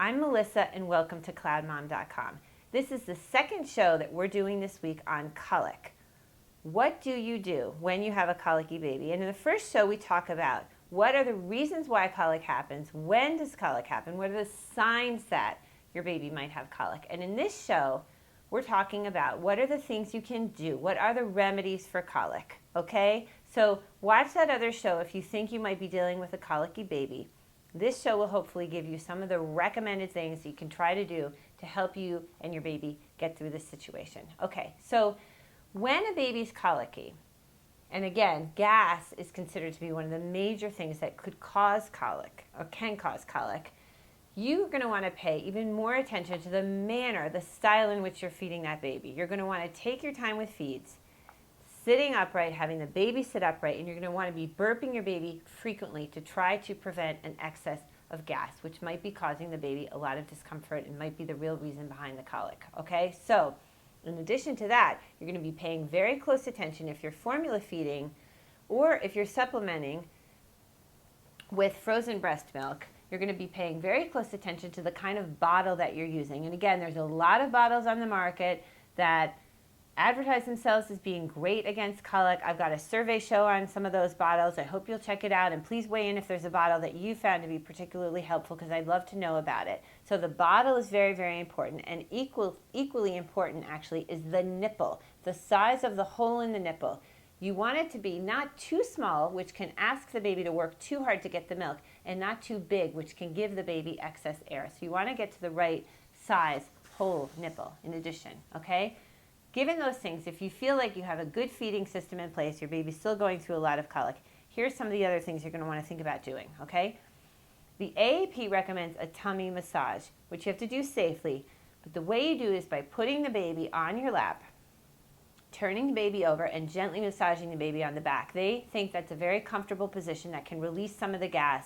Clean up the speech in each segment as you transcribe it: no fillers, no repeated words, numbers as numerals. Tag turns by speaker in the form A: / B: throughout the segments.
A: I'm Melissa and welcome to CloudMom.com. This is the second show that we're doing this week on colic. What do you do when you have a colicky baby? And in the first show we talk about what are the reasons why colic happens, when does colic happen, what are the signs that your baby might have colic. And in this show we're talking about what are the things you can do, what are the remedies for colic, okay? So watch that other show if you think you might be dealing with a colicky baby. This show will hopefully give you some of the recommended things that you can try to do to help you and your baby get through this situation. Okay, so when a baby's colicky, and again, gas is considered to be one of the major things that could cause colic or can cause colic, you're going to want to pay even more attention to the manner, the style in which you're feeding that baby. You're going to want to take your time with feeds, sitting upright, having the baby sit upright, and you're going to want to be burping your baby frequently to try to prevent an excess of gas, which might be causing the baby a lot of discomfort and might be the real reason behind the colic. Okay, so in addition to that, you're going to be paying very close attention if you're formula feeding or if you're supplementing with frozen breast milk. You're going to be paying very close attention to the kind of bottle that you're using. And again, there's a lot of bottles on the market that advertise themselves as being great against colic. I've got a survey show on some of those bottles. I hope you'll check it out, and please weigh in if there's a bottle that you found to be particularly helpful, because I'd love to know about it. So the bottle is very, very important, and equally important actually is the nipple, the size of the hole in the nipple. You want it to be not too small, which can ask the baby to work too hard to get the milk, and not too big, which can give the baby excess air. So you want to get to the right size hole nipple in addition, okay? Given those things, if you feel like you have a good feeding system in place, your baby's still going through a lot of colic, here's some of the other things you're going to want to think about doing, okay? The AAP recommends a tummy massage, which you have to do safely, but the way you do is by putting the baby on your lap, turning the baby over, and gently massaging the baby on the back. They think that's a very comfortable position that can release some of the gas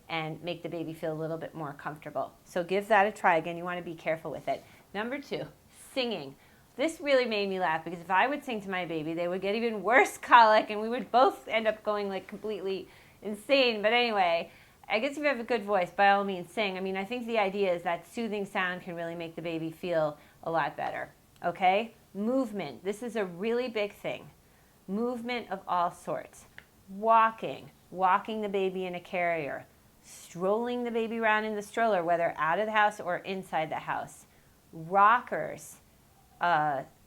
A: and make the baby feel a little bit more comfortable. So give that a try. Again, you want to be careful with it. Number 2, singing. This really made me laugh because if I would sing to my baby, they would get even worse colic and we would both end up going like completely insane. But anyway, I guess if you have a good voice, by all means sing. I mean, I think the idea is that soothing sound can really make the baby feel a lot better. Okay? Movement. This is a really big thing. Movement of all sorts. Walking the baby in a carrier, strolling the baby around in the stroller, whether out of the house or inside the house, rockers,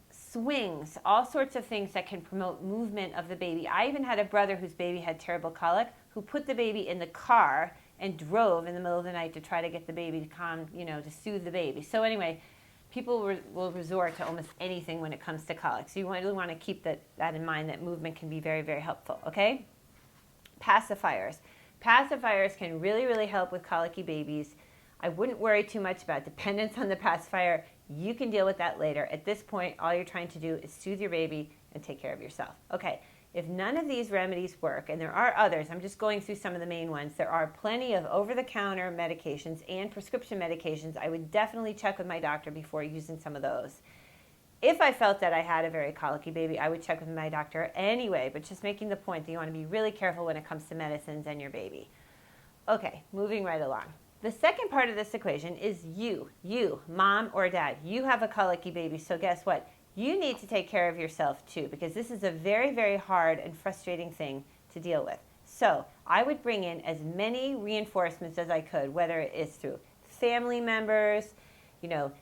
A: swings, all sorts of things that can promote movement of the baby. I even had a brother whose baby had terrible colic who put the baby in the car and drove in the middle of the night to try to get the baby to calm, to soothe the baby. So anyway, people will resort to almost anything when it comes to colic. So you really want to keep that in mind, that movement can be very, very helpful, okay? Pacifiers. Pacifiers can really, really help with colicky babies. I wouldn't worry too much about dependence on the pacifier. You can deal with that later. At this point, all you're trying to do is soothe your baby and take care of yourself. Okay, if none of these remedies work, and there are others, I'm just going through some of the main ones. There are plenty of over-the-counter medications and prescription medications. I would definitely check with my doctor before using some of those. If I felt that I had a very colicky baby, I would check with my doctor anyway, but just making the point that you want to be really careful when it comes to medicines and your baby. Okay, moving right along. The second part of this equation is you, mom or dad. You have a colicky baby, so guess what? You need to take care of yourself too, because this is a very, very hard and frustrating thing to deal with. So I would bring in as many reinforcements as I could, whether it is through family members,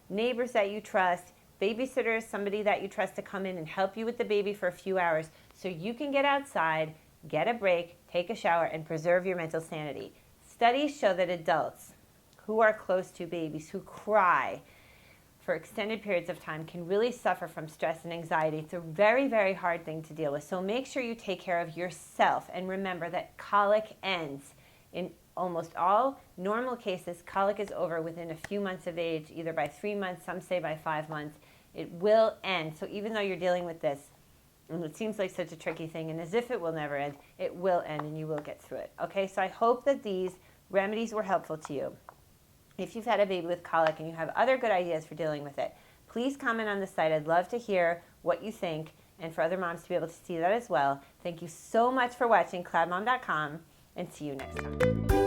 A: neighbors that you trust, babysitters, somebody that you trust to come in and help you with the baby for a few hours so you can get outside, get a break, take a shower, and preserve your mental sanity. Studies show that adults who are close to babies, who cry for extended periods of time, can really suffer from stress and anxiety. It's a very, very hard thing to deal with. So make sure you take care of yourself. And remember that colic ends. In almost all normal cases, colic is over within a few months of age, either by 3 months, some say by 5 months. It will end. So even though you're dealing with this, and it seems like such a tricky thing, and as if it will never end, it will end and you will get through it. Okay, so I hope that these remedies were helpful to you. If you've had a baby with colic and you have other good ideas for dealing with it, please comment on the site. I'd love to hear what you think and for other moms to be able to see that as well. Thank you so much for watching CloudMom.com, and see you next time.